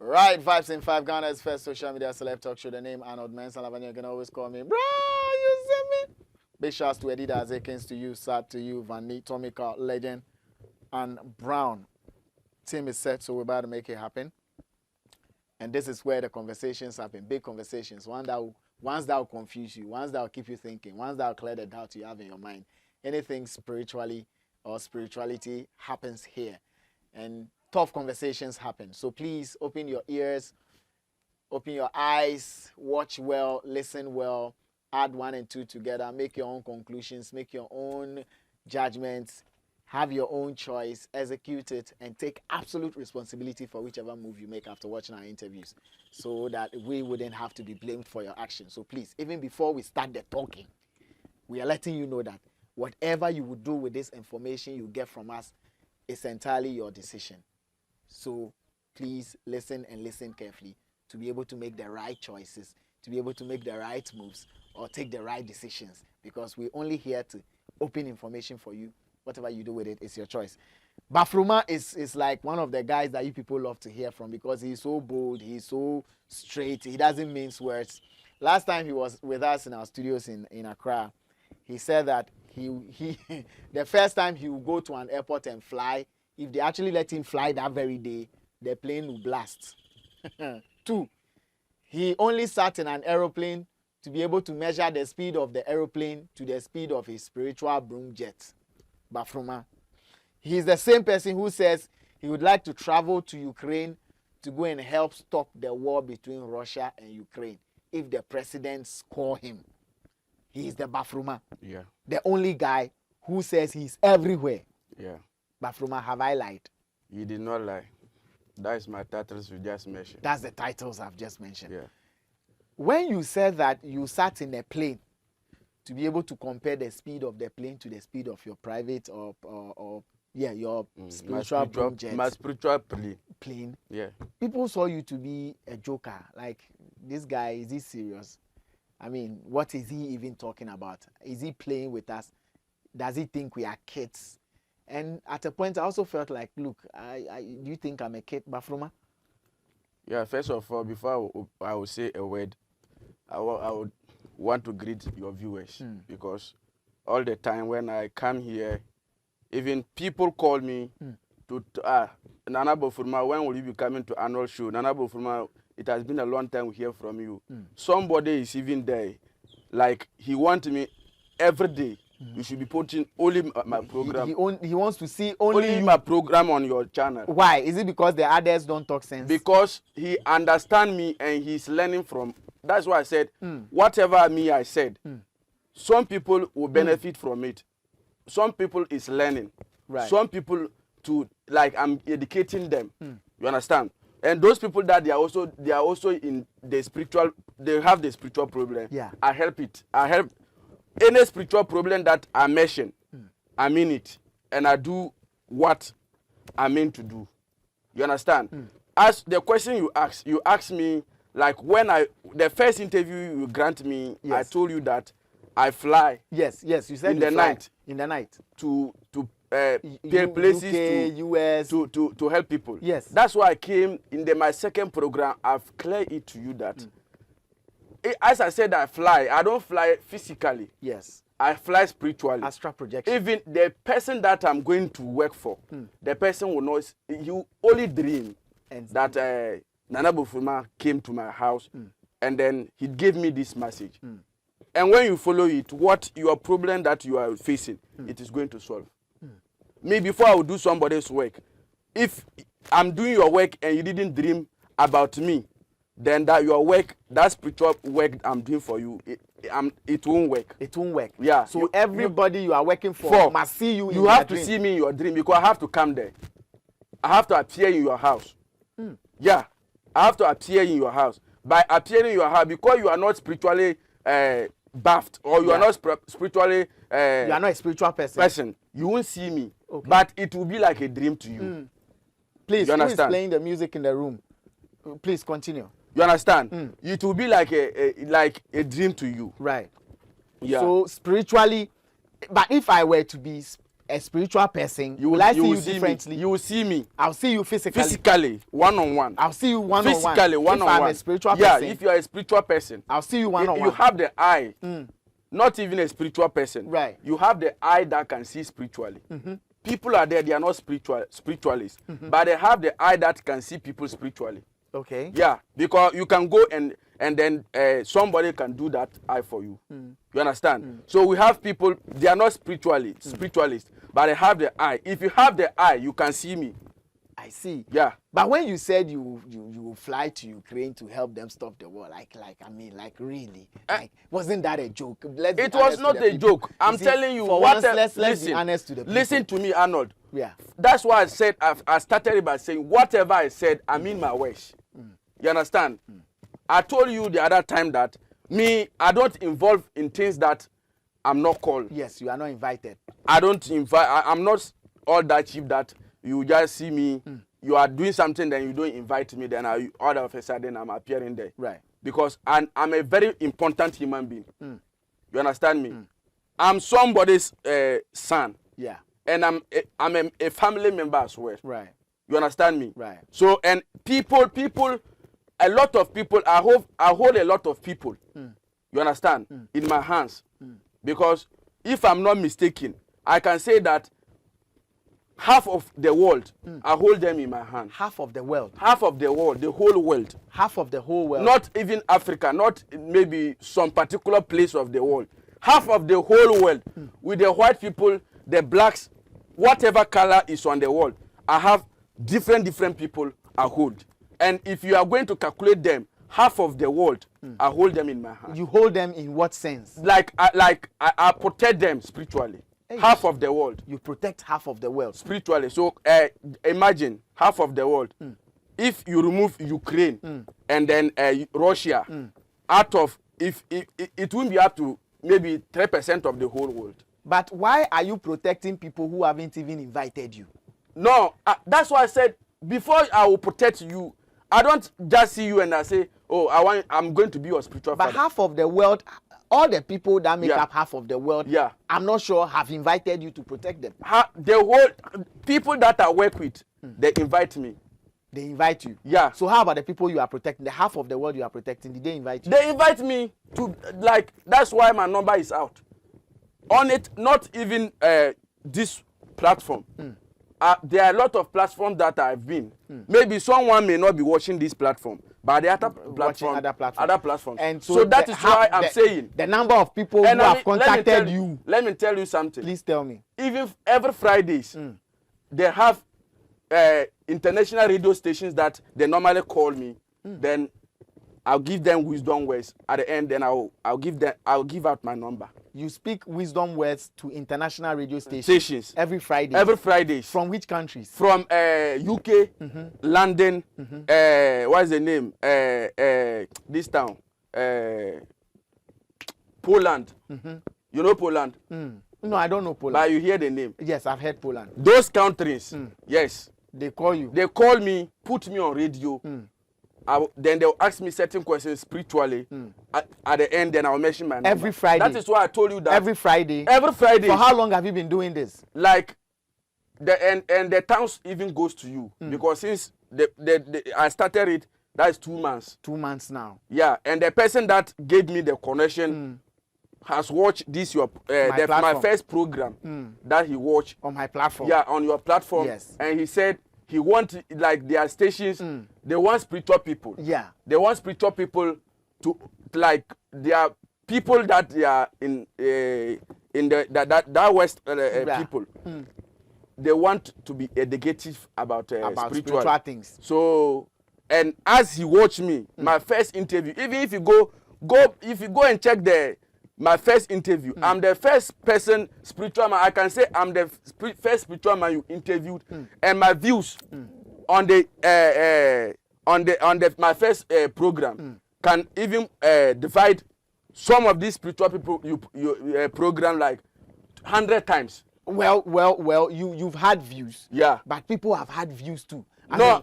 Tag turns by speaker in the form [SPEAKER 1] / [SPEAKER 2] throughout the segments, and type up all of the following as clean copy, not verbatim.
[SPEAKER 1] Right, Vibes in 5, Ghana's first social media celeb talk show. The name Arnold Mensah. You can always call me, bro, you see me? Big shouts to Eddie Azekins, to you, Sad, to you, Vanny, Tomica, Legend, and Brown. Team is set, so we're about to make it happen. And this is where the conversations happen, big conversations. Ones that will confuse you, ones that will keep you thinking, ones that will clear the doubt you have in your mind. Anything spiritually or spirituality happens here. And tough conversations happen. So please open your ears, open your eyes, watch well, listen well, add 1 and 2 together, make your own conclusions, make your own judgments, have your own choice, execute it, and take absolute responsibility for whichever move you make after watching our interviews, so that we wouldn't have to be blamed for your actions. So please, even before we start the talking, we are letting you know that whatever you would do with this information you get from us is entirely your decision. So please listen and listen carefully to be able to make the right choices, to be able to make the right moves or take the right decisions, because we're only here to open information for you. Whatever you do with it is your choice. Bafuruma is like one of the guys that you people love to hear from, because he's so bold, he's so straight, he doesn't mince words. Last time he was with us in our studios in Accra, he said that he the first time he would go to an airport and fly, if they actually let him fly that very day, the plane will blast. 2, he only sat in an aeroplane to be able to measure the speed of the aeroplane to the speed of his spiritual broom jet. Bafuruma. He's the same person who says he would like to travel to Ukraine to go and help stop the war between Russia and Ukraine if the presidents call him. He's the Bafuruma.
[SPEAKER 2] Yeah.
[SPEAKER 1] The only guy who says he's everywhere.
[SPEAKER 2] Yeah.
[SPEAKER 1] Bafuruma, have I lied?
[SPEAKER 2] You did not lie. That is my titles you just mentioned.
[SPEAKER 1] That's the titles I've just mentioned.
[SPEAKER 2] Yeah.
[SPEAKER 1] When you said that you sat in a plane to be able to compare the speed of the plane to the speed of your private or your spiritual broom jet.
[SPEAKER 2] My spiritual
[SPEAKER 1] plane.
[SPEAKER 2] Yeah.
[SPEAKER 1] People saw you to be a joker. Like, this guy, is he serious? I mean, what is he even talking about? Is he playing with us? Does he think we are kids? And at a point, I also felt like, look, do you think I'm a kid, Bafuruma?
[SPEAKER 2] Yeah, first of all, before I will say a word, I would want to greet your viewers, because all the time when I come here, even people call me to Nana Bafuruma, when will you be coming to annual show? Nana Bafuruma, it has been a long time we hear from you. Somebody is even there, like he wants me every day. You should be putting only my program.
[SPEAKER 1] He wants to see only
[SPEAKER 2] my program on your channel.
[SPEAKER 1] Why? Is it because the others don't talk sense?
[SPEAKER 2] Because he understands me and he's learning from. That's why I said, whatever I said, some people will benefit from it. Some people is learning.
[SPEAKER 1] Right.
[SPEAKER 2] Some people I'm educating them. You understand? And those people that they are also in the spiritual, they have the spiritual problem.
[SPEAKER 1] Yeah.
[SPEAKER 2] I help any spiritual problem that I mention, I mean it, and I do what I mean to do. You understand? As the question you ask me, like when the first interview you grant me,
[SPEAKER 1] yes.
[SPEAKER 2] I told you that I fly.
[SPEAKER 1] Yes, you said
[SPEAKER 2] in the night to places
[SPEAKER 1] UK, US
[SPEAKER 2] to help people.
[SPEAKER 1] Yes,
[SPEAKER 2] that's why I came in my second program. I've cleared it to you that. As I said, I fly. I don't fly physically.
[SPEAKER 1] Yes.
[SPEAKER 2] I fly spiritually.
[SPEAKER 1] Astral projection.
[SPEAKER 2] Even the person that I'm going to work for, the person will know. You only dream that Nana Bafuruma came to my house, and then he gave me this message. And when you follow it, what your problem that you are facing, it is going to solve. Me, before I will do somebody's work, if I'm doing your work and you didn't dream about me, then that your work, that spiritual work I'm doing for you, it won't work.
[SPEAKER 1] It won't work.
[SPEAKER 2] Yeah.
[SPEAKER 1] So everybody you are working for must see you in
[SPEAKER 2] you have to see me in your dream, because I have to come there. I have to appear in your house. Yeah. I have to appear in your house. By appearing in your house, because you are not spiritually buffed, or you are not spiritually
[SPEAKER 1] you are not a spiritual person.
[SPEAKER 2] You won't see me.
[SPEAKER 1] Okay.
[SPEAKER 2] But it will be like a dream to you.
[SPEAKER 1] Please,
[SPEAKER 2] you understand?
[SPEAKER 1] Who is playing the music in the room? Please continue.
[SPEAKER 2] You understand? It will be like a dream to you.
[SPEAKER 1] Right.
[SPEAKER 2] Yeah.
[SPEAKER 1] So spiritually, but if I were to be a spiritual person,
[SPEAKER 2] You
[SPEAKER 1] will
[SPEAKER 2] will,
[SPEAKER 1] I
[SPEAKER 2] you
[SPEAKER 1] see
[SPEAKER 2] will
[SPEAKER 1] you
[SPEAKER 2] see
[SPEAKER 1] differently?
[SPEAKER 2] me. You will see me
[SPEAKER 1] I'll see you physically.
[SPEAKER 2] physically, one-on-one.
[SPEAKER 1] I'll see you one-on-one.
[SPEAKER 2] Physically, one-on-one.
[SPEAKER 1] If I'm a spiritual
[SPEAKER 2] yeah,
[SPEAKER 1] person,
[SPEAKER 2] if you are a spiritual person,
[SPEAKER 1] I'll see you one-on-one.
[SPEAKER 2] you have the eye. Not even a spiritual person.
[SPEAKER 1] Right.
[SPEAKER 2] You have the eye that can see spiritually. People are there, they are not spiritualists, but they have the eye that can see people spiritually.
[SPEAKER 1] Okay.
[SPEAKER 2] Yeah, because you can go and then somebody can do that eye for you. You understand? So we have people, they are not spiritualists, but they have the eye. If you have the eye, you can see me.
[SPEAKER 1] I see.
[SPEAKER 2] Yeah.
[SPEAKER 1] But when you said you will fly to Ukraine to help them stop the war, like really, wasn't that a joke?
[SPEAKER 2] It was not a joke. I'm telling you.
[SPEAKER 1] For once, let's be honest to the people.
[SPEAKER 2] Listen to me, Arnold.
[SPEAKER 1] Yeah.
[SPEAKER 2] That's why I said I started by saying whatever I said, I mean my wish. You understand? I told you the other time that I don't involve in things that I'm not called.
[SPEAKER 1] Yes, you are not invited.
[SPEAKER 2] I don't invite. I'm not all that cheap that you just see me. You are doing something, then you don't invite me. Then all of a sudden I'm appearing there.
[SPEAKER 1] Right.
[SPEAKER 2] Because I'm a very important human being. You understand me? I'm somebody's son.
[SPEAKER 1] Yeah.
[SPEAKER 2] And I'm a family member as well.
[SPEAKER 1] Right.
[SPEAKER 2] You understand me?
[SPEAKER 1] Right.
[SPEAKER 2] So and people, a lot of people. I hold a lot of people. You understand? In my hands. Because if I'm not mistaken, I can say that half of the world, I hold them in my hand.
[SPEAKER 1] Half of the world.
[SPEAKER 2] Half of the world, the whole world.
[SPEAKER 1] Half of the whole world.
[SPEAKER 2] Not even Africa, not maybe some particular place of the world. Half of the whole world, with the white people, the blacks, whatever color is on the world. I have different people I hold. And if you are going to calculate them, half of the world, I hold them in my hand.
[SPEAKER 1] You hold them in what sense?
[SPEAKER 2] Like I protect them spiritually.
[SPEAKER 1] Hey,
[SPEAKER 2] half of the world.
[SPEAKER 1] You protect half of the world.
[SPEAKER 2] Spiritually. So imagine half of the world. If you remove Ukraine and then Russia, out of, it won't be up to maybe 3% of the whole world.
[SPEAKER 1] But why are you protecting people who haven't even invited you?
[SPEAKER 2] No, that's why I said, before I will protect you, I don't just see you and I say, oh, I'm going to be your spiritual father.
[SPEAKER 1] But half of the world, all the people that make up half of the world, I'm not sure have invited you to protect them.
[SPEAKER 2] The whole people that I work with, they invite me.
[SPEAKER 1] They invite you?
[SPEAKER 2] Yeah.
[SPEAKER 1] So how about the people you are protecting, the half of the world you are protecting, did they invite you?
[SPEAKER 2] They invite me to, that's why my number is out. On it, not even this platform. There are a lot of platforms that I've been. Maybe someone may not be watching this platform, but the other other platforms.
[SPEAKER 1] And
[SPEAKER 2] so that is why I'm saying
[SPEAKER 1] the number of people who have contacted you.
[SPEAKER 2] Let me tell you something.
[SPEAKER 1] Please tell me.
[SPEAKER 2] Even every Fridays, they have international radio stations that they normally call me. Then I'll give them wisdom words. At the end, then I'll give out my number.
[SPEAKER 1] You speak wisdom words to international radio stations every Friday.
[SPEAKER 2] Every Friday.
[SPEAKER 1] From which countries? From
[SPEAKER 2] UK, London. What's the name? This town. Poland. You know Poland?
[SPEAKER 1] No, I don't know Poland.
[SPEAKER 2] But you hear the name?
[SPEAKER 1] Yes, I've heard Poland.
[SPEAKER 2] Those countries, yes.
[SPEAKER 1] They call you?
[SPEAKER 2] They call me, put me on radio. Then they'll ask me certain questions spiritually. At the end, then I'll mention my number.
[SPEAKER 1] Every Friday?
[SPEAKER 2] That is why I told you that.
[SPEAKER 1] Every Friday?
[SPEAKER 2] Every Friday.
[SPEAKER 1] For how long have you been doing this?
[SPEAKER 2] Like, the towns even goes to you. Because since I started it, that's 2 months.
[SPEAKER 1] 2 months now.
[SPEAKER 2] Yeah, and the person that gave me the connection has watched this my first program that he watched.
[SPEAKER 1] On my platform?
[SPEAKER 2] Yeah, on your platform.
[SPEAKER 1] Yes.
[SPEAKER 2] And he said, he wants, like, their stations, they want spiritual people.
[SPEAKER 1] Yeah.
[SPEAKER 2] They want spiritual people to, like, there are people that they are in that West people. They want to be educative about spiritual
[SPEAKER 1] things.
[SPEAKER 2] So, and as he watched me, my first interview, even if you go and check my first interview, I'm the first person spiritual man. I can say I'm the first spiritual man you interviewed, and my views on my first program can even divide some of these spiritual people you program like 100 times.
[SPEAKER 1] Well, you've had views.
[SPEAKER 2] Yeah.
[SPEAKER 1] But people have had views too.
[SPEAKER 2] Those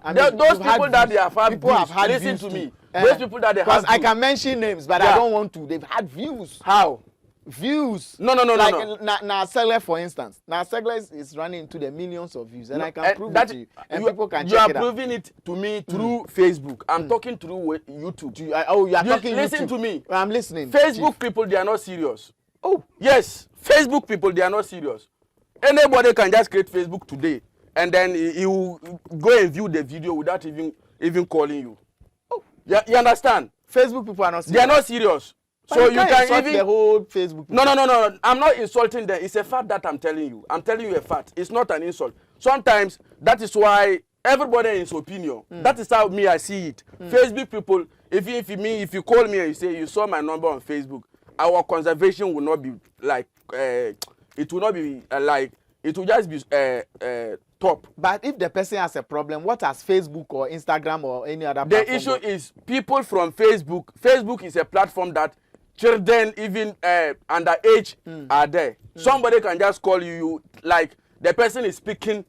[SPEAKER 2] people that they have had views, listen to me. Those people that they have views.
[SPEAKER 1] Because I can mention names, but I don't want to. They've had views.
[SPEAKER 2] How?
[SPEAKER 1] views.
[SPEAKER 2] No.
[SPEAKER 1] Like now Segler, for instance. Now Segler is running into the millions of views, and I can prove it to you, and people can check it out.
[SPEAKER 2] You are proving it to me through Facebook. I'm talking through YouTube.
[SPEAKER 1] You are talking.
[SPEAKER 2] Listen
[SPEAKER 1] YouTube.
[SPEAKER 2] to me.
[SPEAKER 1] I'm listening.
[SPEAKER 2] Facebook people, they are not serious. Oh yes, Facebook people, they are not serious. Anybody can just create Facebook today, and then he will go and view the video without even calling you. Oh, yeah, you understand?
[SPEAKER 1] Facebook people are not serious.
[SPEAKER 2] They are not serious.
[SPEAKER 1] But
[SPEAKER 2] so
[SPEAKER 1] you can
[SPEAKER 2] even
[SPEAKER 1] the whole Facebook people.
[SPEAKER 2] No. I'm not insulting them. It's a fact that I'm telling you. I'm telling you a fact. It's not an insult. Sometimes that is why everybody has opinion. That is how me I see it. Facebook people, if you call me and you say you saw my number on Facebook, our conservation will not be like it will not be like it will just be top.
[SPEAKER 1] But if the person has a problem, what has Facebook or Instagram or any other
[SPEAKER 2] the
[SPEAKER 1] platform
[SPEAKER 2] issue is people from Facebook is a platform that children even underage are there. Somebody can just call you like the person is speaking.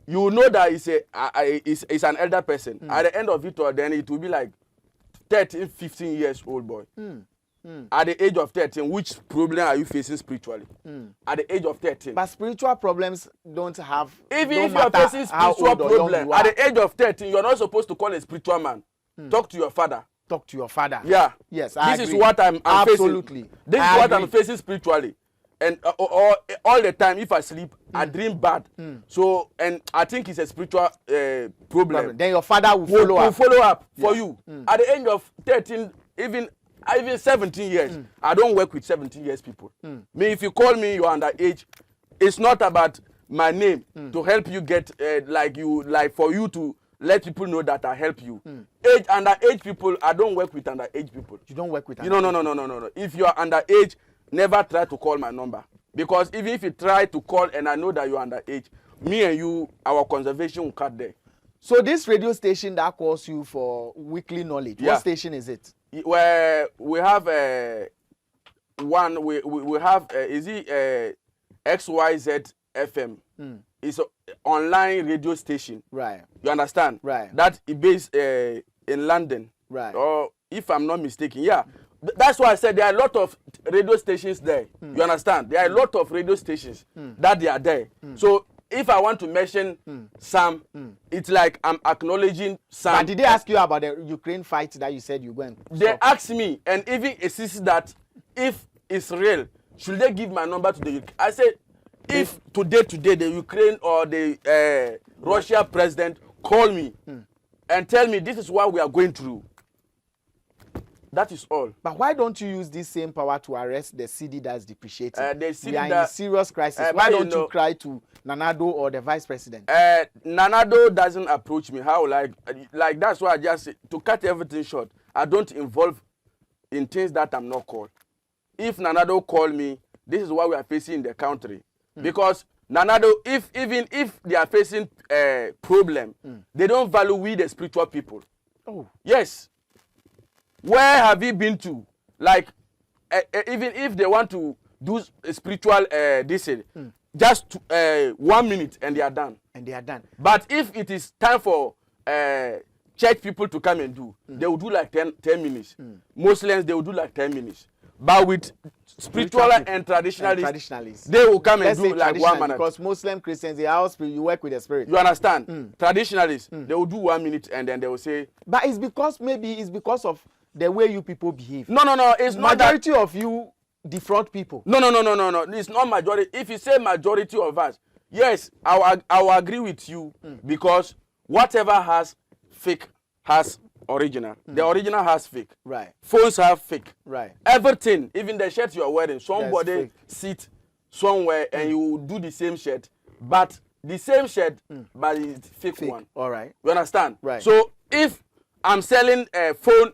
[SPEAKER 2] You know that it's an elder person. At the end of it, or then it will be like 13, 15 years old boy. At the age of 13, which problem are you facing spiritually? At the age of 13.
[SPEAKER 1] But spiritual problems don't have.
[SPEAKER 2] Even if you are facing spiritual problem, at the age of 13, you're not supposed to call a spiritual man. Talk to your father.
[SPEAKER 1] Talk to your father.
[SPEAKER 2] Yeah.
[SPEAKER 1] Yes, I
[SPEAKER 2] This
[SPEAKER 1] agree.
[SPEAKER 2] is what I'm
[SPEAKER 1] Absolutely.
[SPEAKER 2] facing. This is what I'm facing spiritually. And all the time, if I sleep, I dream bad. So, and I think it's a spiritual problem.
[SPEAKER 1] Then your father will
[SPEAKER 2] follow up for you. At the age of 13, even 17 years, I don't work with 17 years people. Me, if you call me, you're underage. It's not about my name to help you get for you to let people know that I help you. Underage people, I don't work with underage people.
[SPEAKER 1] You don't work with underage?
[SPEAKER 2] No. If you are underage, never try to call my number. Because even if you try to call and I know that you are underage, me and you, our conservation will cut there.
[SPEAKER 1] So this radio station that calls you for weekly knowledge, what station is it?
[SPEAKER 2] Where we have one, we have, is it XYZ FM? It's an online radio station.
[SPEAKER 1] Right.
[SPEAKER 2] You understand?
[SPEAKER 1] Right.
[SPEAKER 2] That is based in London.
[SPEAKER 1] Right.
[SPEAKER 2] Or if I'm not mistaken, yeah. That's why I said there are a lot of radio stations there. You understand? There are a lot of radio stations that they are there. So if I want to mention some, it's like I'm acknowledging some.
[SPEAKER 1] But did they ask you about the Ukraine fight that you said you went?
[SPEAKER 2] They asked me, and even insist that if it's real, should they give my number to the UK? I said, if today the Ukraine or the Russia president call me and tell me this is what we are going through, that is all.
[SPEAKER 1] But why don't you use this same power to arrest the CD that's depreciating? We are in a serious crisis. Why don't you cry to Nanado or the vice president?
[SPEAKER 2] Nanado doesn't approach me. How like that's why I just say, to cut everything short, I don't involve in things that I'm not called. If Nanado call me, this is what we are facing in the country. Because Nanado, even if they are facing a problem, they don't value we the spiritual people.
[SPEAKER 1] Oh.
[SPEAKER 2] Yes. Where have you been to? Like, even if they want to do spiritual just 1 minute and they are done.
[SPEAKER 1] And they are done.
[SPEAKER 2] But if it is time for church people to come and do, they will do like 10 minutes. Muslims, they will do like 10 minutes. But with spiritual and traditionalists, they will come and do like 1 minute.
[SPEAKER 1] Because Muslim Christians, they are you work with the spirit.
[SPEAKER 2] You understand? Traditionalists, they will do 1 minute and then they will say.
[SPEAKER 1] But it's because of the way you people behave.
[SPEAKER 2] No. It's not
[SPEAKER 1] majority of you defraud people.
[SPEAKER 2] No. It's not majority. If you say majority of us, yes, I will agree with you because whatever has fake has original. The original has fake.
[SPEAKER 1] Right.
[SPEAKER 2] Phones have fake.
[SPEAKER 1] Right.
[SPEAKER 2] Everything, even the shirt you are wearing, somebody sit somewhere and you do the same shirt, but the same shirt, but it's fake one.
[SPEAKER 1] All right.
[SPEAKER 2] You understand?
[SPEAKER 1] Right.
[SPEAKER 2] So if I'm selling a phone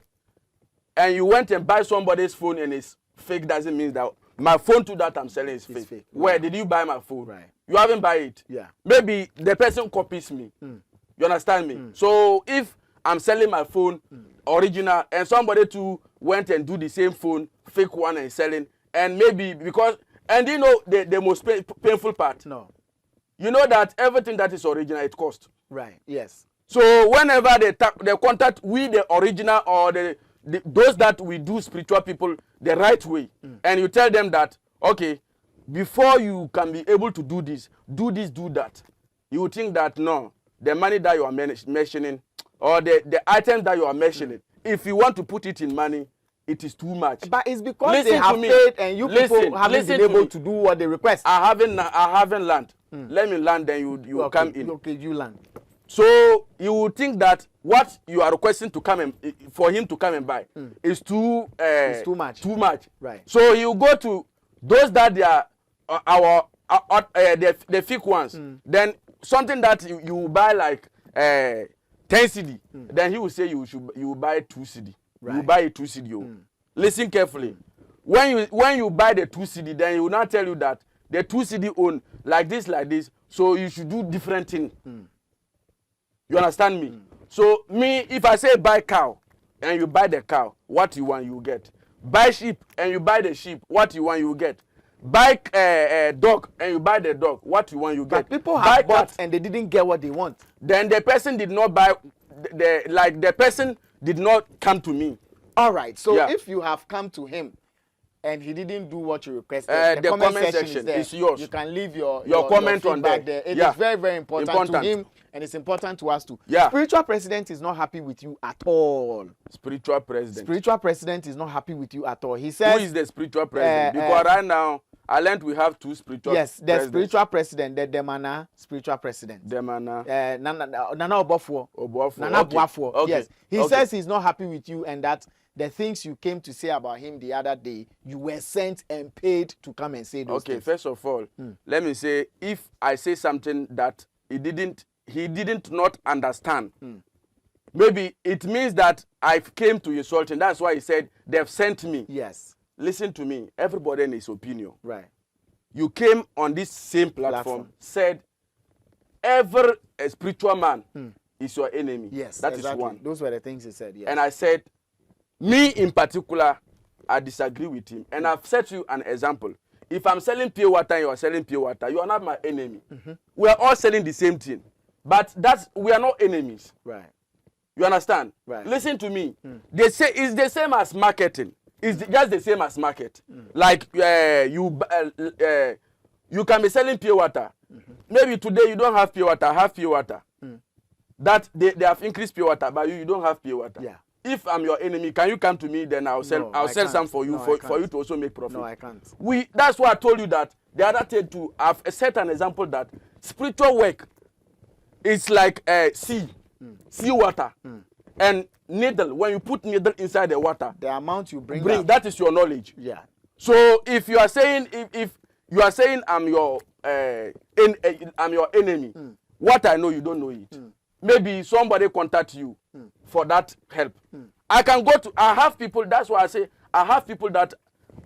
[SPEAKER 2] and you went and buy somebody's phone and it's fake, doesn't mean that my phone too that I'm selling is fake. Where did you buy my phone?
[SPEAKER 1] Right.
[SPEAKER 2] You haven't buy it.
[SPEAKER 1] Yeah.
[SPEAKER 2] Maybe the person copies me. You understand me? So if I'm selling my phone original and somebody too went and do the same phone, fake one and selling, and maybe because, and you know the most painful part?
[SPEAKER 1] No.
[SPEAKER 2] You know that everything that is original, it costs.
[SPEAKER 1] Right. Yes.
[SPEAKER 2] So whenever they contact we the original or those that we do spiritual people, the right way, and you tell them that, okay, before you can be able to do this, do that, you would think that no, the money that you are mentioning, or the item that you are mentioning, if you want to put it in money, it is too much.
[SPEAKER 1] But it's because they have faith and you people haven't been able to do what they request.
[SPEAKER 2] I haven't land. Let me land, then you
[SPEAKER 1] okay,
[SPEAKER 2] come in.
[SPEAKER 1] Okay, you land.
[SPEAKER 2] So you would think that what you are requesting to come and for him to come and buy is
[SPEAKER 1] it's too much.
[SPEAKER 2] Too much.
[SPEAKER 1] Right.
[SPEAKER 2] So you go to those that they are the fake ones. Then something that you buy like 10 CD. Then he will say you buy 2 CD. Right. You buy 2 CD. Listen carefully. When you buy the 2 CD, then he will not tell you that the 2 CD own like this. So you should do different thing. You understand me? So me, if I say buy cow and you buy the cow, what you want you get. Buy sheep and you buy the sheep, what you want you get. Buy dog and you buy the dog, what you want you get.
[SPEAKER 1] But people have bought and they didn't get what they want.
[SPEAKER 2] Then the person did not buy the person did not come to me.
[SPEAKER 1] All right. So if you have come to him and he didn't do what you requested,
[SPEAKER 2] the comment section is yours.
[SPEAKER 1] You can leave your
[SPEAKER 2] comment on there.
[SPEAKER 1] It is very, very important to him, and it's important to us too. Spiritual president is not happy with you at all.
[SPEAKER 2] Spiritual president
[SPEAKER 1] is not happy with you at all. He says,
[SPEAKER 2] who is the spiritual president? Because right now I learned we have 2 spiritual presidents.
[SPEAKER 1] Yes, the spiritual president, the Demana spiritual president.
[SPEAKER 2] Demana.
[SPEAKER 1] Nana Bafuruma. Nana Bafuruma. Okay. Yes. He says he's not happy with you and that the things you came to say about him the other day, you were sent and paid to come and say those things.
[SPEAKER 2] Okay, first of all, let me say, if I say something that he didn't not understand, maybe it means that I came to insult him. That's why he said they've sent me.
[SPEAKER 1] Yes.
[SPEAKER 2] Listen to me. Everybody in his opinion.
[SPEAKER 1] Right.
[SPEAKER 2] You came on this same platform. Said every spiritual man is your enemy.
[SPEAKER 1] Yes,
[SPEAKER 2] that is one.
[SPEAKER 1] Those were the things he said. Yes.
[SPEAKER 2] And I said, me in particular, I disagree with him. And I've set you an example. If I'm selling pure water and you are selling pure water, you are not my enemy. We are all selling the same thing. But we are not enemies.
[SPEAKER 1] Right.
[SPEAKER 2] You understand?
[SPEAKER 1] Right.
[SPEAKER 2] Listen to me. They say it's the same as marketing. It's just the same as market. Like you can be selling pure water. Maybe today you don't have pure water, I have pure water. That they have increased pure water, but you don't have pure water.
[SPEAKER 1] Yeah.
[SPEAKER 2] If I'm your enemy, can you come to me? Then I'll sell some for you for you to also make profit.
[SPEAKER 1] No, I can't.
[SPEAKER 2] That's why I told you that the other day too. I've set an example that spiritual work is like sea water, and needle. When you put needle inside the water,
[SPEAKER 1] the amount you bring
[SPEAKER 2] that is your knowledge.
[SPEAKER 1] Yeah.
[SPEAKER 2] So if you are saying if you are saying I'm your enemy, what I know you don't know it. Maybe somebody contact you for that help. I can go to. I have people. That's why I say I have people that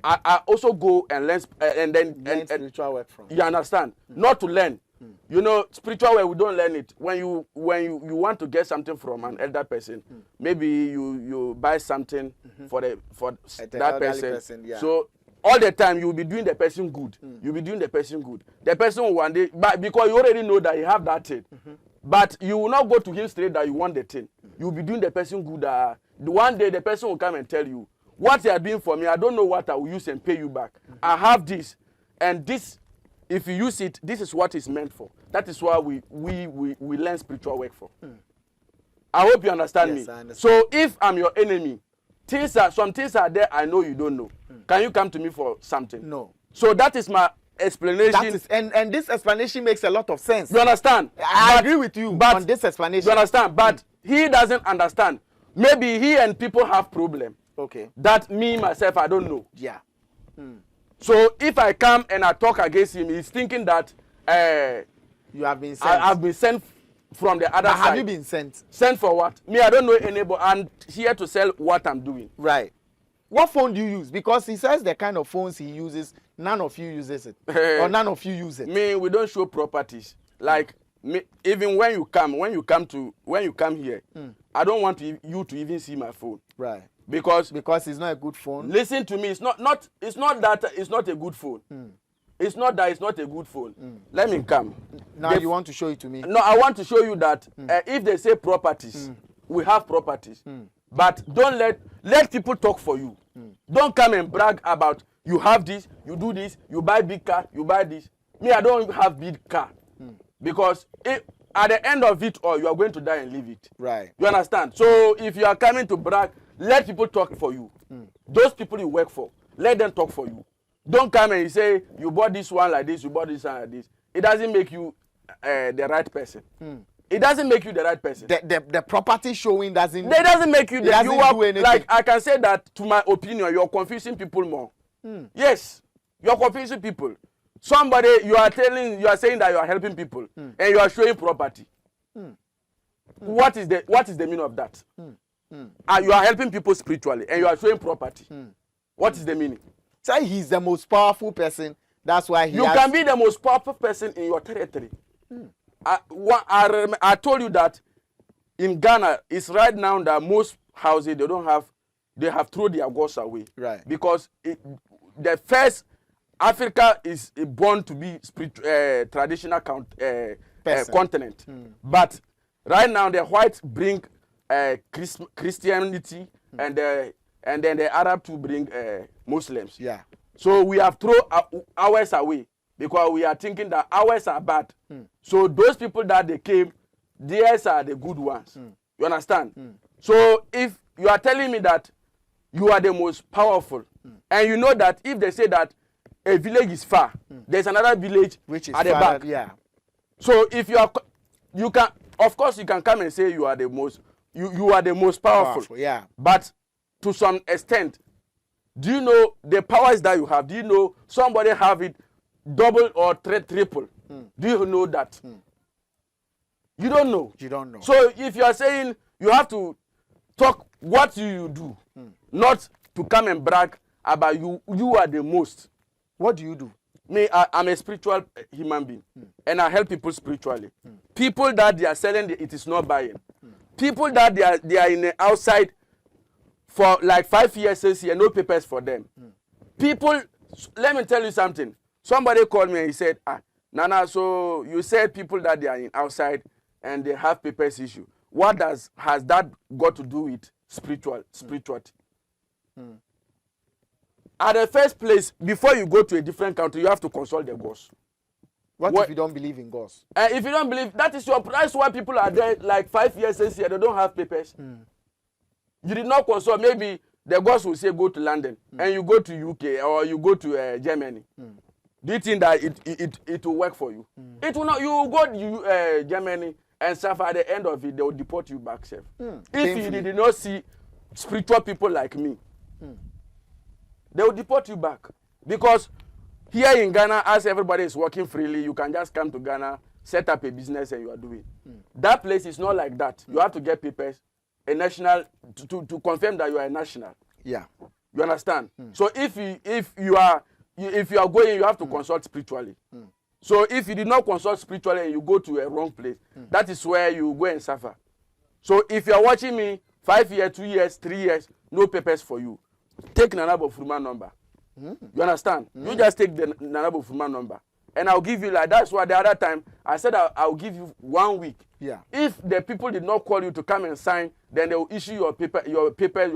[SPEAKER 2] I also go and learn and then
[SPEAKER 1] learn spiritual work from.
[SPEAKER 2] You understand? Not to learn. You know, spiritual work we don't learn it. When you want to get something from an elder person, maybe you buy something for that person. Yeah. So all the time you will be doing the person good. You'll be doing the person good. The person will one day, but because you already know that you have that thing. But you will not go to him straight that you want the thing. You will be doing the person good. The one day the person will come and tell you, what you are doing for me, I don't know what I will use and pay you back. I have this, and this, if you use it, this is what it's meant for. That is why we learn spiritual work for. I hope you understand me.
[SPEAKER 1] I understand.
[SPEAKER 2] So if I'm your enemy, some things are there I know you don't know. Can you come to me for something?
[SPEAKER 1] No.
[SPEAKER 2] So that is my explanation.
[SPEAKER 1] And this explanation makes a lot of sense.
[SPEAKER 2] You understand?
[SPEAKER 1] I agree with you on this explanation.
[SPEAKER 2] You understand? But he doesn't understand. Maybe he and people have problem.
[SPEAKER 1] Okay.
[SPEAKER 2] That me, myself, I don't know.
[SPEAKER 1] Yeah.
[SPEAKER 2] So if I come and I talk against him, he's thinking that
[SPEAKER 1] you have been sent.
[SPEAKER 2] I've been sent from the other side.
[SPEAKER 1] Have you been sent?
[SPEAKER 2] Sent for what? Me, I don't know anybody. I'm here to sell what I'm doing.
[SPEAKER 1] Right. What phone do you use? Because he says the kind of phones he uses, none of you uses it. Or none of you use it.
[SPEAKER 2] Me, we don't show properties. Like me, even when you come here, I don't want you to even see my phone.
[SPEAKER 1] Right.
[SPEAKER 2] Because
[SPEAKER 1] it's not a good phone.
[SPEAKER 2] Listen to me. It's not that it's not a good phone. It's not that it's not a good phone. Let me come.
[SPEAKER 1] Now you want to show it to me?
[SPEAKER 2] No, I want to show you that if they say properties, we have properties. But don't let people talk for you. Don't come and brag about you have this, you do this, you buy big car, you buy this. Me, I don't have big car. Because at the end of it all, you are going to die and leave it.
[SPEAKER 1] Right.
[SPEAKER 2] You understand? So if you are coming to brag, let people talk for you. Those people you work for, let them talk for you. Don't come and say, you bought this one like this, you bought this one like this. It doesn't make you the right person. It doesn't make you the right person.
[SPEAKER 1] The property showing doesn't...
[SPEAKER 2] It doesn't make you...
[SPEAKER 1] It doesn't do anything.
[SPEAKER 2] Like, I can say that, to my opinion, you're confusing people more. Yes, you're confusing people. Somebody, you are saying that you are helping people, and you are showing property. What is the meaning of that? You are helping people spiritually, and you are showing property. What is the meaning?
[SPEAKER 1] Say he's the most powerful person. That's why
[SPEAKER 2] you can be the most powerful person in your territory. I told you that in Ghana, it's right now that most houses they have thrown their gods away.
[SPEAKER 1] Right.
[SPEAKER 2] Because the first Africa is born to be traditional continent. But right now the whites bring Christianity and then the Arab to bring Muslims.
[SPEAKER 1] Yeah.
[SPEAKER 2] So we have thrown ours away because we are thinking that ours are bad. So those people that they came, theirs are the good ones. You understand? So if you are telling me that you are the most powerful, and you know that if they say that a village is far, there's another village which is at the back.
[SPEAKER 1] Yeah.
[SPEAKER 2] So if you can, of course, you can come and say you are the most, you are the most powerful.
[SPEAKER 1] Yeah.
[SPEAKER 2] But to some extent, do you know the powers that you have? Do you know somebody have it double or triple? Do you know that? You don't know.
[SPEAKER 1] You don't know.
[SPEAKER 2] So if you are saying you have to talk what you do, not to come and brag about you are the most.
[SPEAKER 1] What do you do?
[SPEAKER 2] Me, I'm a spiritual human being, and I help people spiritually. People that they are selling, it is not buying. People that they are in the outside for like 5 years, 6 years, no papers for them. People, let me tell you something. Somebody called me and he said, Nana, so you said people that they are in outside and they have papers issue. What has that got to do with spirituality? At the first place, before you go to a different country, you have to consult the gods.
[SPEAKER 1] What if you don't believe in gods?
[SPEAKER 2] If you don't believe, that's why people are there like 5 years, 6 years, they don't have papers. You did not consult. Maybe the gods will say go to London, and you go to UK or you go to Germany. Do you think that it will work for you? It will not. You will go to Germany and suffer. At the end of it, they will deport you back safe. If you did not see spiritual people like me, they will deport you back. Because here in Ghana, as everybody is working freely, you can just come to Ghana, set up a business, and you are doing. That place is not like that. You have to get papers, a national, to confirm that you are a national.
[SPEAKER 1] Yeah.
[SPEAKER 2] You understand? So if you are going, you have to consult spiritually. So if you did not consult spiritually and you go to a wrong place, that is where you go and suffer. So if you are watching me 5 years, 2 years, 3 years, no papers for you, take Nana Bafuruma number. You understand? You just take the Nana Bafuruma number. And I'll give you, like, that's why the other time I said I'll give you 1 week.
[SPEAKER 1] Yeah.
[SPEAKER 2] If the people did not call you to come and sign, then they will issue your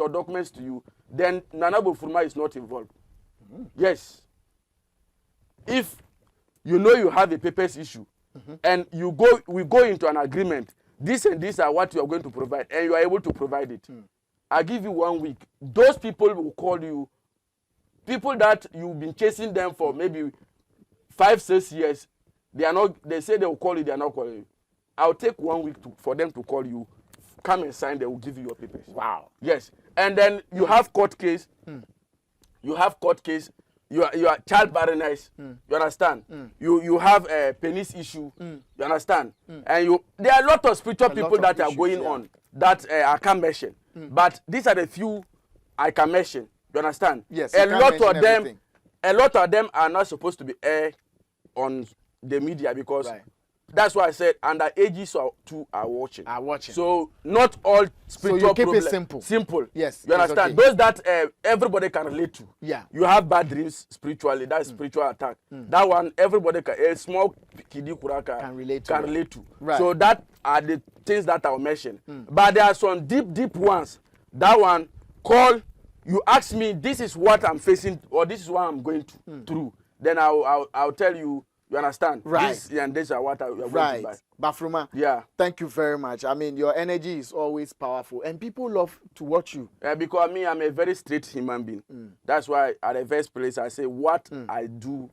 [SPEAKER 2] documents to you. Then Nana Bafuruma is not involved. Yes. If you know you have a papers issue, and we go into an agreement, this and this are what you are going to provide, and you are able to provide it. I give you 1 week. Those people will call you. People that you've been chasing them for maybe 5, 6 years, they say they will call you, they are not calling you. I'll take 1 week for them to call you, come and sign, they will give you your papers.
[SPEAKER 1] Wow.
[SPEAKER 2] Yes. And then you have court case. You have court case. You are child barrenness. You understand? You have a penis issue. You understand? And there are a lot of spiritual people that are going on that I can't mention. But these are the few I can mention. You understand?
[SPEAKER 1] Yes.
[SPEAKER 2] A lot of them are not supposed to be aired on the media because that's why I said underages too are watching. So not all spiritual
[SPEAKER 1] so you keep
[SPEAKER 2] problems.
[SPEAKER 1] it simple.
[SPEAKER 2] Simple.
[SPEAKER 1] Yes.
[SPEAKER 2] You understand?
[SPEAKER 1] Okay.
[SPEAKER 2] Those that everybody can relate to.
[SPEAKER 1] Yeah.
[SPEAKER 2] You have bad dreams spiritually. That's spiritual attack. That one everybody a small kiddy kuraka
[SPEAKER 1] can relate to.
[SPEAKER 2] Right. So that are the things that I'll mention. But there are some deep ones. That one, call you ask me, this is what I'm facing, or this is what I'm going through, then I'll tell you. You understand?
[SPEAKER 1] Right.
[SPEAKER 2] This and this are what you're
[SPEAKER 1] Right.
[SPEAKER 2] going to buy.
[SPEAKER 1] Bafuruma,
[SPEAKER 2] Yeah.
[SPEAKER 1] thank you very much. I mean, your energy is always powerful, and people love to watch you.
[SPEAKER 2] Because me, I'm a very straight human being. That's why at the first place I say what I do,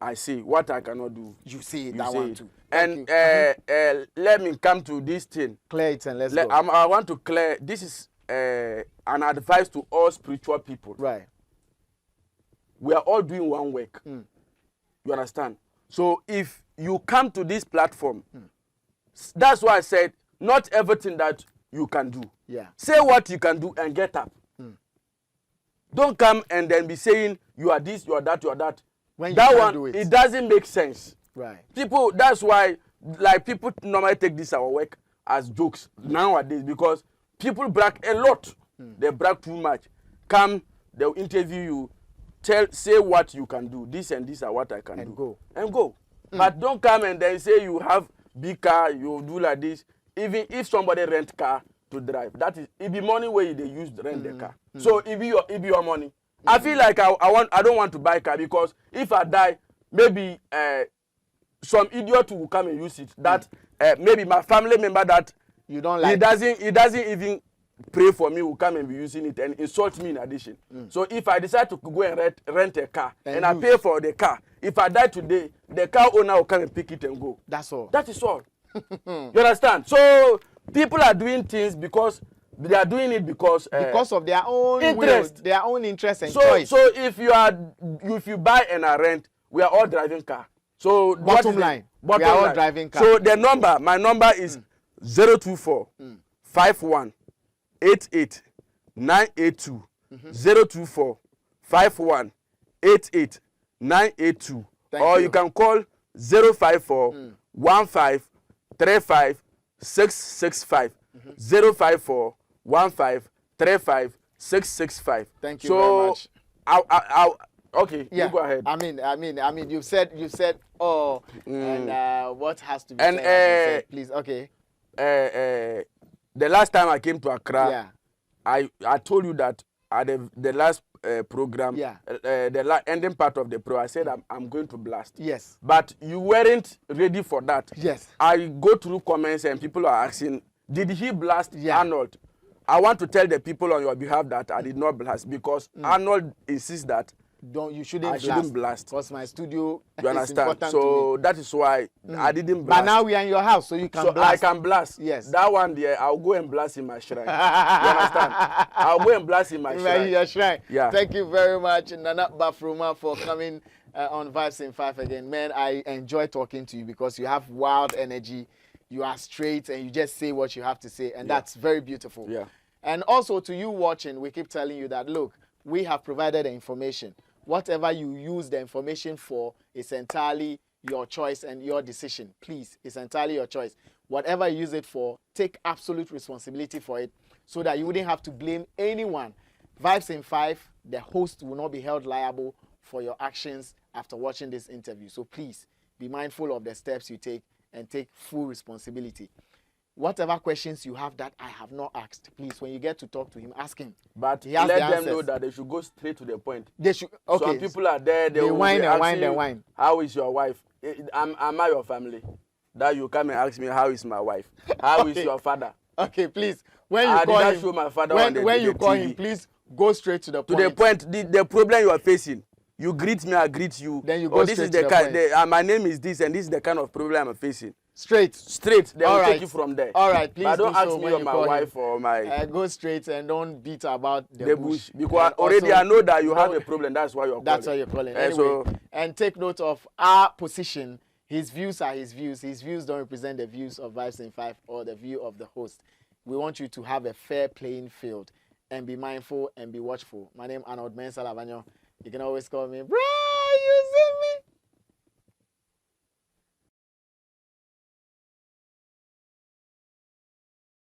[SPEAKER 2] I say what I cannot do.
[SPEAKER 1] You say
[SPEAKER 2] You
[SPEAKER 1] that
[SPEAKER 2] say
[SPEAKER 1] one
[SPEAKER 2] it.
[SPEAKER 1] too.
[SPEAKER 2] And let me come to this thing.
[SPEAKER 1] Clear it and let's go.
[SPEAKER 2] I want to clear. This is an advice to all spiritual people.
[SPEAKER 1] Right.
[SPEAKER 2] We are all doing one work. You understand? So if you come to this platform, that's why I said not everything that you can do.
[SPEAKER 1] Yeah.
[SPEAKER 2] Say what you can do and get up. Don't come and then be saying you are this, you are that, you are that.
[SPEAKER 1] When you
[SPEAKER 2] that
[SPEAKER 1] can't
[SPEAKER 2] one,
[SPEAKER 1] do it.
[SPEAKER 2] it doesn't make sense.
[SPEAKER 1] Right.
[SPEAKER 2] People, that's why, like, people normally take this our work as jokes nowadays because people brag a lot. They brag too much. Come, they'll interview you, say what you can do. This and this are what I can do. And go. But don't come and then say you have big car, you do like this. Even if somebody rent car to drive, that is, it be money where they use to rent the car. So it be your money. I feel like I don't want to buy car because if I die, maybe some idiot will come and use it. That maybe my family member that
[SPEAKER 1] you don't like.
[SPEAKER 2] He doesn't even pray for me will come and be using it and insult me in addition. So if I decide to go and rent a car and I pay for the car, if I die today, the car owner will come and pick it and go.
[SPEAKER 1] That's all.
[SPEAKER 2] That is all. You understand? So people are doing things because they are doing it because
[SPEAKER 1] of their own
[SPEAKER 2] interest,
[SPEAKER 1] their own interest and choice.
[SPEAKER 2] So if you buy and I rent, we are all driving car. So
[SPEAKER 1] bottom line, we are all driving car.
[SPEAKER 2] So my number is 024 51 88 982 024 51 88 982 or you can call 054 15 35 665 054 15 35 665.
[SPEAKER 1] Thank you very much.
[SPEAKER 2] Okay,
[SPEAKER 1] yeah,
[SPEAKER 2] you go ahead.
[SPEAKER 1] I mean, you said and what has to be said, please. Okay.
[SPEAKER 2] The last time I came to Accra, I told you that at the last program, the ending part of the program, I said I'm going to blast.
[SPEAKER 1] Yes.
[SPEAKER 2] But you weren't ready for that.
[SPEAKER 1] Yes.
[SPEAKER 2] I go through comments and people are asking, did he blast Arnold? I want to tell the people on your behalf that I did not blast because Arnold insists that
[SPEAKER 1] you shouldn't
[SPEAKER 2] blast.
[SPEAKER 1] Because my studio
[SPEAKER 2] you understand?
[SPEAKER 1] Is
[SPEAKER 2] so that is why I didn't blast.
[SPEAKER 1] But now we are in your house, so you can blast.
[SPEAKER 2] I can blast.
[SPEAKER 1] Yes.
[SPEAKER 2] That one there, I'll go and blast in my shrine. You understand? I'll go and blast in my shrine.
[SPEAKER 1] In your shrine.
[SPEAKER 2] Yeah.
[SPEAKER 1] Thank you very much, Nana Bafuruma, for coming on Vibes in 5 again. Man, I enjoy talking to you because you have wild energy. You are straight and you just say what you have to say. And that's very beautiful.
[SPEAKER 2] Yeah.
[SPEAKER 1] And also to you watching, we keep telling you that, look, we have provided the information. Whatever you use the information for is entirely your choice and your decision. Please, it's entirely your choice. Whatever you use it for, take absolute responsibility for it so that you wouldn't have to blame anyone. Vibes in 5, the host will not be held liable for your actions after watching this interview. So please, be mindful of the steps you take and take full responsibility. Whatever questions you have that I have not asked, please, when you get to talk to him, ask him.
[SPEAKER 2] But let them know that they should go straight to the point.
[SPEAKER 1] They should. Okay.
[SPEAKER 2] Some people are there. They
[SPEAKER 1] whine and whine and whine.
[SPEAKER 2] How is your wife? Am I your family? That you come and ask me how is my wife? How is your father?
[SPEAKER 1] Okay, please. When you call him,
[SPEAKER 2] show my father
[SPEAKER 1] when you call him, please go straight to the point.
[SPEAKER 2] To the point. The problem you are facing. You greet me, I greet you.
[SPEAKER 1] Then you go straight to the point.
[SPEAKER 2] My name is this, and this is the kind of problem I'm facing.
[SPEAKER 1] Straight.
[SPEAKER 2] Then we'll take you from there.
[SPEAKER 1] All right, please.
[SPEAKER 2] But don't ask
[SPEAKER 1] so
[SPEAKER 2] me or my wife or my.
[SPEAKER 1] Go straight and don't beat about the bush.
[SPEAKER 2] Because already I know that you have a problem. That's why you're calling.
[SPEAKER 1] That's why you're calling. Anyway, and take note of our position. His views are his views. His views don't represent the views of Vibes in 5 or the view of the host. We want you to have a fair playing field and be mindful and be watchful. My name is Arnold Mensah Lavanyo. You can always call me, bro, you see me?